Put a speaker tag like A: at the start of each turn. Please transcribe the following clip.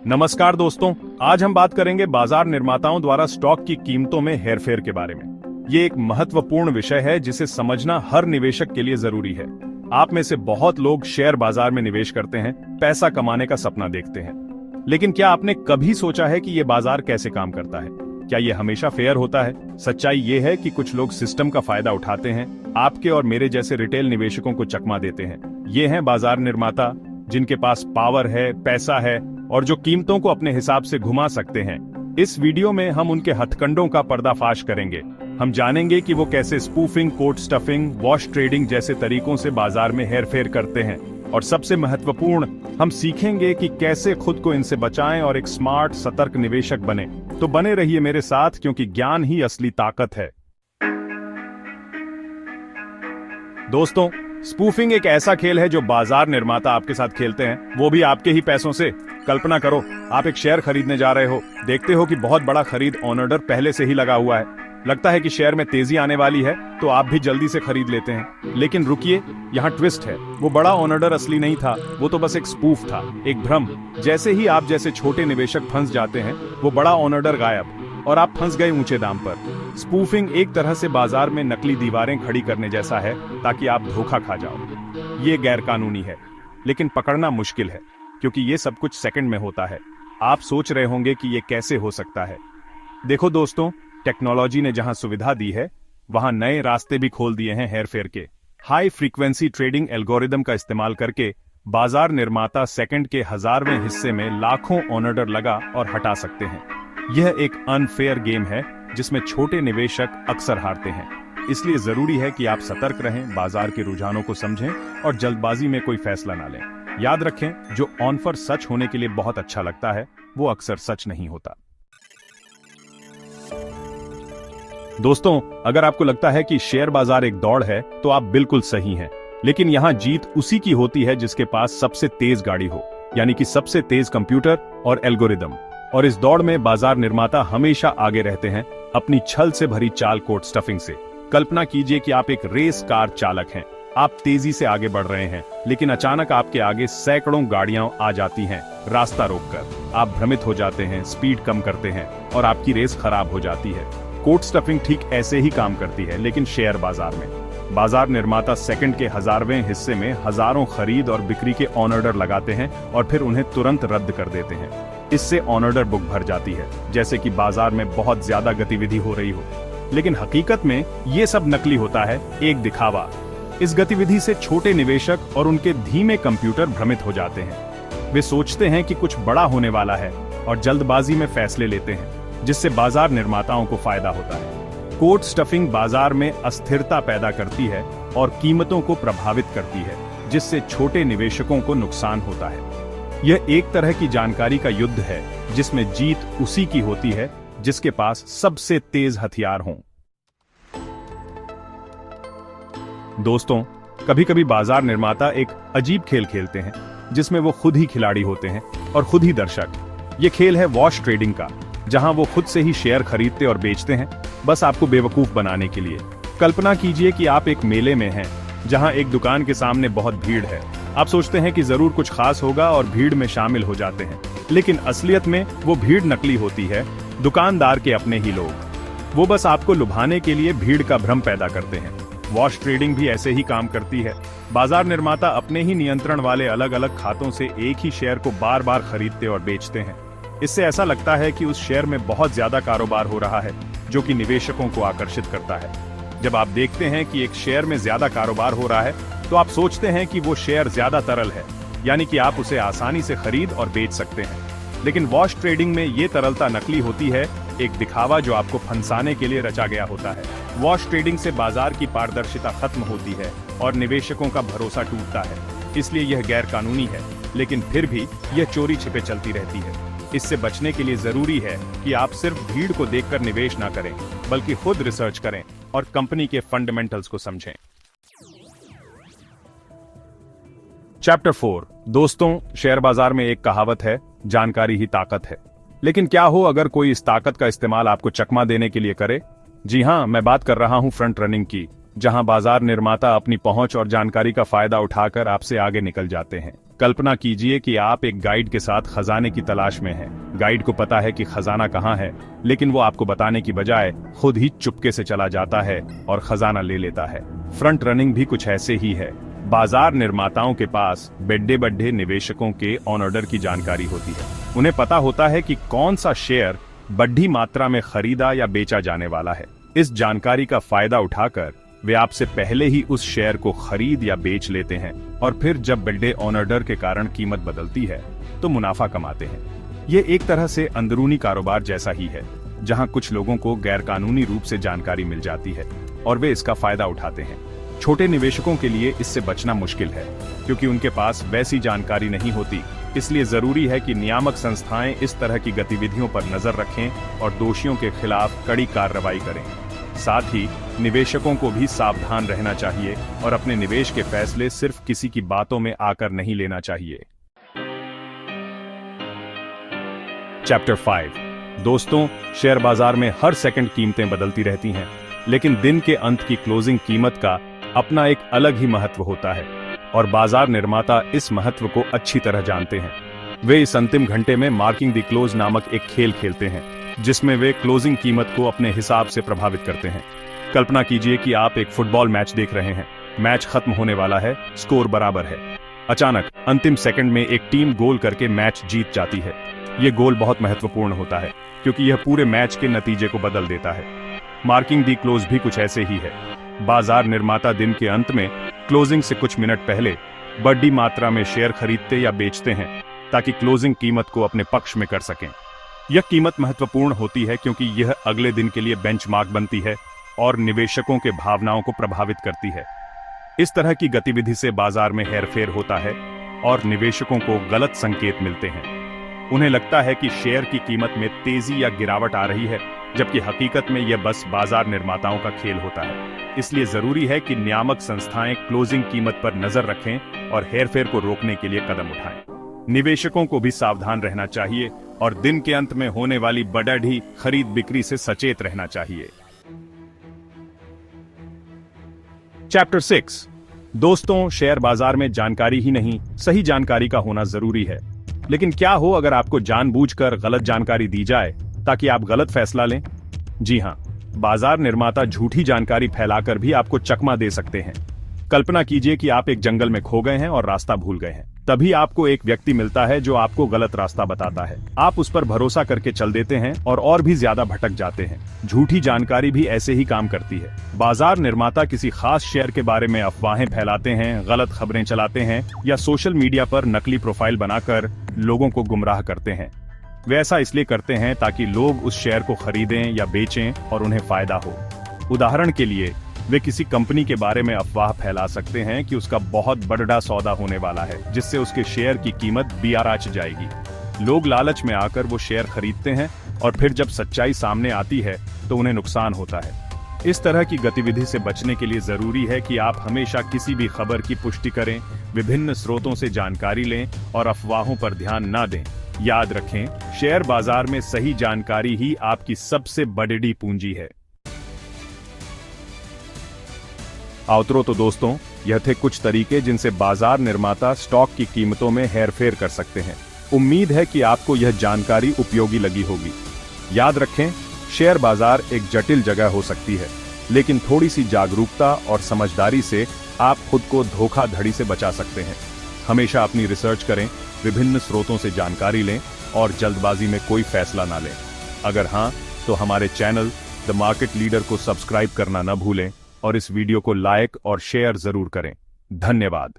A: नमस्कार दोस्तों, आज हम बात करेंगे बाजार निर्माताओं द्वारा स्टॉक की कीमतों में हेरफेर के बारे में। ये एक महत्वपूर्ण विषय है जिसे समझना हर निवेशक के लिए जरूरी है। आप में से बहुत लोग शेयर बाजार में निवेश करते हैं, पैसा कमाने का सपना देखते हैं। लेकिन क्या आपने कभी सोचा है कि ये बाजार कैसे काम करता है? क्या ये हमेशा फेयर होता है? सच्चाई ये है कि कुछ लोग सिस्टम का फायदा उठाते हैं, आपके और मेरे जैसे रिटेल निवेशकों को चकमा देते हैं। ये हैं बाजार निर्माता, जिनके पास पावर है, पैसा है और जो कीमतों को अपने हिसाब से घुमा सकते हैं। इस वीडियो में हम उनके हथकंडों का पर्दाफाश करेंगे। हम जानेंगे कि वो कैसे spoofing, quote stuffing, wash trading जैसे तरीकों से बाजार में हेरफेर करते हैं। और सबसे महत्वपूर्ण, हम सीखेंगे कि कैसे खुद को इनसे बचाएं और एक स्मार्ट, सतर्क निवेशक बने। तो बने रहिए मेरे साथ, क्योंकि ज्ञान ही असली ताकत है। दोस्तों, स्पूफिंग एक ऐसा खेल है जो बाजार निर्माता आपके साथ खेलते हैं, वो भी आपके ही पैसों से। कल्पना करो, आप एक शेयर खरीदने जा रहे हो, देखते हो कि बहुत बड़ा खरीद ऑन ऑर्डर पहले से ही लगा हुआ है। लगता है कि शेयर में तेजी आने वाली है, तो आप भी जल्दी से खरीद लेते हैं। लेकिन रुकिए, यहाँ ट्विस्ट है। वो बड़ा ऑन ऑर्डर असली नहीं था, वो तो बस एक स्पूफ था, एक भ्रम। जैसे ही आप जैसे छोटे निवेशक फंस जाते हैं, वो बड़ा ऑन ऑर्डर गायब और आप फंस गए ऊंचे दाम पर। स्पूफिंग एक तरह से बाजार में नकली दीवारें खड़ी करने जैसा है, ताकि आप धोखा खा जाओ। ये गैर कानूनी है, लेकिन पकड़ना मुश्किल है, क्योंकि ये सब कुछ सेकंड में होता है। आप सोच रहे होंगे कि ये कैसे हो सकता है। देखो दोस्तों, टेक्नोलॉजी ने जहां सुविधा दी है, वहां नए रास्ते भी खोल दिए हैं हेरफेर के। हाई फ्रीक्वेंसी ट्रेडिंग एल्गोरिदम का इस्तेमाल करके बाजार निर्माता सेकंड के 1000वें हिस्से में लाखों ऑन ऑर्डर लगा और हटा सकते हैं। यह एक अनफेयर गेम है, जिसमें छोटे निवेशक अक्सर हारते हैं। इसलिए जरूरी है कि आप सतर्क रहें, बाजार के रुझानों को समझें और जल्दबाजी में कोई फैसला ना लें। याद रखें, जो ऑफर सच होने के लिए बहुत अच्छा लगता है, वो अक्सर सच नहीं होता। दोस्तों, अगर आपको लगता है कि शेयर बाजार एक दौड़ है, तो आप बिल्कुल सही हैं। लेकिन यहाँ जीत उसी की होती है जिसके पास सबसे तेज गाड़ी हो, यानी कि सबसे तेज कंप्यूटर और एल्गोरिदम। और इस दौड़ में बाजार निर्माता हमेशा आगे रहते हैं, अपनी छल से भरी चाल, कोट स्टफिंग से। कल्पना कीजिए कि आप एक रेस कार चालक हैं। आप तेजी से आगे बढ़ रहे हैं, लेकिन अचानक आपके आगे सैकड़ों गाड़ियां आ जाती हैं, रास्ता रोककर। आप भ्रमित हो जाते हैं, स्पीड कम करते हैं और आपकी रेस खराब हो जाती है। कोट स्टफिंग ठीक ऐसे ही काम करती है, लेकिन शेयर बाजार में। बाजार निर्माता सेकंड के 1000वें हिस्से में हजारों खरीद और बिक्री के ऑन ऑर्डर लगाते हैं और फिर उन्हें तुरंत रद्द कर देते हैं। इससे ऑन ऑर्डर बुक भर जाती है, जैसे कि बाजार में बहुत ज्यादा गतिविधि हो रही हो। लेकिन हकीकत में ये सब नकली होता है, एक दिखावा। इस गतिविधि से छोटे निवेशक और उनके धीमे कंप्यूटर भ्रमित हो जाते हैं। वे सोचते हैं कि कुछ बड़ा होने वाला है और जल्दबाजी में फैसले लेते हैं, जिससे बाजार निर्माताओं को फायदा होता है। कोट स्टफिंग बाजार में अस्थिरता पैदा करती है और कीमतों को प्रभावित करती है, जिससे छोटे निवेशकों को नुकसान होता है। यह एक तरह की जानकारी का युद्ध है, जिसमें जीत उसी की होती है जिसके पास सबसे तेज हथियार हों। दोस्तों, कभी कभी बाजार निर्माता एक अजीब खेल खेलते हैं, जिसमें वो खुद ही खिलाड़ी होते हैं और खुद ही दर्शक। ये खेल है वॉश ट्रेडिंग का, जहां वो खुद से ही शेयर खरीदते और बेचते हैं, बस आपको बेवकूफ बनाने के लिए। कल्पना कीजिए कि आप एक मेले में हैं, जहां एक दुकान के सामने बहुत भीड़ है। आप सोचते हैं कि जरूर कुछ खास होगा और भीड़ में शामिल हो जाते हैं, लेकिन असलियत में वो भीड़ नकली होती है, दुकानदार के अपने ही लोग। वो बस आपको लुभाने के लिए भीड़ का भ्रम पैदा करते हैं। वॉश ट्रेडिंग भी ऐसे ही काम करती है। बाजार निर्माता अपने ही नियंत्रण वाले अलग अलग खातों से एक ही शेयर को बार बार खरीदते और बेचते हैं। इससे ऐसा लगता है कि उस शेयर में बहुत ज्यादा कारोबार हो रहा है, जो कि निवेशकों को आकर्षित करता है। जब आप देखते हैं कि एक शेयर में ज्यादा कारोबार हो रहा है, तो आप सोचते हैं कि वो शेयर ज्यादा तरल है, यानी कि आप उसे आसानी से खरीद और बेच सकते हैं। लेकिन वॉश ट्रेडिंग में ये तरलता नकली होती है, एक दिखावा जो आपको फंसाने के लिए रचा गया होता है। वॉश ट्रेडिंग से बाजार की पारदर्शिता खत्म होती है और निवेशकों का भरोसा टूटता है। इसलिए यह गैर कानूनी है, लेकिन फिर भी यह चोरी छिपे चलती रहती है। इससे बचने के लिए जरूरी है कि आप सिर्फ भीड़ को देखकर निवेश ना करें, बल्कि खुद रिसर्च करें और कंपनी के फंडामेंटल्स को समझें। चैप्टर 4। दोस्तों, शेयर बाजार में एक कहावत है, जानकारी ही ताकत है। लेकिन क्या हो अगर कोई इस ताकत का इस्तेमाल आपको चकमा देने के लिए करे? जी हां, मैं बात कर रहा हूं फ्रंट रनिंग की, जहां बाजार निर्माता अपनी पहुंच और जानकारी का फायदा उठाकर आपसे आगे निकल जाते हैं। कल्पना कीजिए कि आप एक गाइड के साथ खजाने की तलाश में हैं। गाइड को पता है कि खजाना कहाँ है, लेकिन वो आपको बताने की बजाय खुद ही चुपके से चला जाता है और खजाना ले लेता है। फ्रंट रनिंग भी कुछ ऐसे ही है। बाजार निर्माताओं के पास बड़े बड़े निवेशकों के ऑन ऑर्डर की जानकारी होती है। उन्हें पता होता है कि कौन सा शेयर बड़ी मात्रा में खरीदा या बेचा जाने वाला है। इस जानकारी का फायदा उठाकर वे आपसे पहले ही उस शेयर को खरीद या बेच लेते हैं और फिर जब बड़े ऑन ऑर्डर के कारण कीमत बदलती है तो मुनाफा कमाते हैं। ये एक तरह से अंदरूनी कारोबार जैसा ही है, जहां कुछ लोगों को गैरकानूनी रूप से जानकारी मिल जाती है और वे इसका फायदा उठाते हैं। छोटे निवेशकों के लिए इससे बचना मुश्किल है, क्योंकि उनके पास वैसी जानकारी नहीं होती। इसलिए जरूरी है कि नियामक संस्थाएं इस तरह की गतिविधियों पर नजर रखें और दोषियों के खिलाफ कड़ी कार्रवाई करें। साथ ही निवेशकों को भी सावधान रहना चाहिए और अपने निवेश के फैसले सिर्फ किसी की बातों में आकर नहीं लेना चाहिए। चैप्टर 5। दोस्तों, शेयर बाजार में हर सेकंड कीमतें बदलती रहती हैं, लेकिन दिन के अंत की क्लोजिंग कीमत का अपना एक अलग ही महत्व होता है और बाजार निर्माता इस महत्व को अच्छी तरह जानते हैं। वे इस अंतिम घंटे में मार्किंग द क्लोज नामक एक खेल खेलते हैं, जिसमें वे क्लोजिंग कीमत को अपने हिसाब से प्रभावित करते हैं। कल्पना कीजिए कि आप एक फुटबॉल मैच देख रहे हैं। मैच खत्म होने वाला है, स्कोर बराबर है। अचानक अंतिम सेकंड में एक टीम गोल करके मैच जीत जाती है। यह गोल बहुत महत्वपूर्ण होता है, क्योंकि यह पूरे मैच के नतीजे को बदल देता है। मार्किंग द क्लोज भी कुछ ऐसे ही है। बाजार निर्माता दिन के अंत में क्लोजिंग से कुछ मिनट पहले बड़ी मात्रा में शेयर खरीदते या बेचते हैं, ताकि क्लोजिंग कीमत को अपने पक्ष में कर सकें। यह कीमत महत्वपूर्ण होती है क्योंकि यह अगले दिन के लिए बेंचमार्क बनती है और निवेशकों के भावनाओं को प्रभावित करती है। इस तरह की गतिविधि से बाजार में हेरफेर होता है और निवेशकों को गलत संकेत मिलते हैं। उन्हें लगता है कि शेयर की कीमत में तेजी या गिरावट आ रही है, जबकि हकीकत में यह बस बाजार निर्माताओं का खेल होता है। इसलिए जरूरी है कि नियामक संस्थाएं क्लोजिंग कीमत पर नजर रखें और हेरफेर को रोकने के लिए कदम उठाएं। निवेशकों को भी सावधान रहना चाहिए और दिन के अंत में होने वाली बढ़ी खरीद बिक्री से सचेत रहना चाहिए। चैप्टर 6। दोस्तों, शेयर बाजार में जानकारी ही नहीं, सही जानकारी का होना जरूरी है। लेकिन क्या हो अगर आपको जानबूझकर गलत जानकारी दी जाए ताकि आप गलत फैसला लें? जी हां, बाजार निर्माता झूठी जानकारी फैलाकर भी आपको चकमा दे सकते हैं। कल्पना कीजिए कि आप एक जंगल में खो गए हैं और रास्ता भूल गए हैं। तभी आपको एक व्यक्ति मिलता है जो आपको गलत रास्ता बताता है। आप उस पर भरोसा करके चल देते हैं और भी ज्यादा भटक जाते हैं। झूठी जानकारी भी ऐसे ही काम करती है। बाजार निर्माता किसी खास शेयर के बारे में अफवाहें फैलाते हैं, गलत खबरें चलाते हैं या सोशल मीडिया पर नकली प्रोफाइल बनाकर लोगों को गुमराह करते हैं। वे ऐसा इसलिए करते हैं ताकि लोग उस शेयर को खरीदें या बेचें और उन्हें फायदा हो। उदाहरण के लिए, वे किसी कंपनी के बारे में अफवाह फैला सकते हैं कि उसका बहुत बड़ा सौदा होने वाला है, जिससे उसके शेयर की कीमत बियाराच जाएगी। लोग लालच में आकर वो शेयर खरीदते हैं और फिर जब सच्चाई सामने आती है तो उन्हें नुकसान होता है। इस तरह की गतिविधि से बचने के लिए जरूरी है कि आप हमेशा किसी भी खबर की पुष्टि करें, विभिन्न स्रोतों से जानकारी लें और अफवाहों पर ध्यान न दें। याद रखें, शेयर बाजार में सही जानकारी ही आपकी सबसे बड़ी पूंजी है। आउतरो तो दोस्तों, यह थे कुछ तरीके जिनसे बाजार निर्माता स्टॉक की कीमतों में हेरफेर कर सकते हैं। उम्मीद है कि आपको यह जानकारी उपयोगी लगी होगी। याद रखें, शेयर बाजार एक जटिल जगह हो सकती है, लेकिन थोड़ी सी जागरूकता और समझदारी से आप खुद को धोखाधड़ी से बचा सकते हैं। हमेशा अपनी रिसर्च करें, विभिन्न स्रोतों से जानकारी लें और जल्दबाजी में कोई फैसला ना लें। अगर हाँ, तो हमारे चैनल द मार्केट लीडर को सब्सक्राइब करना न भूलें और इस वीडियो को लाइक और शेयर जरूर करें। धन्यवाद।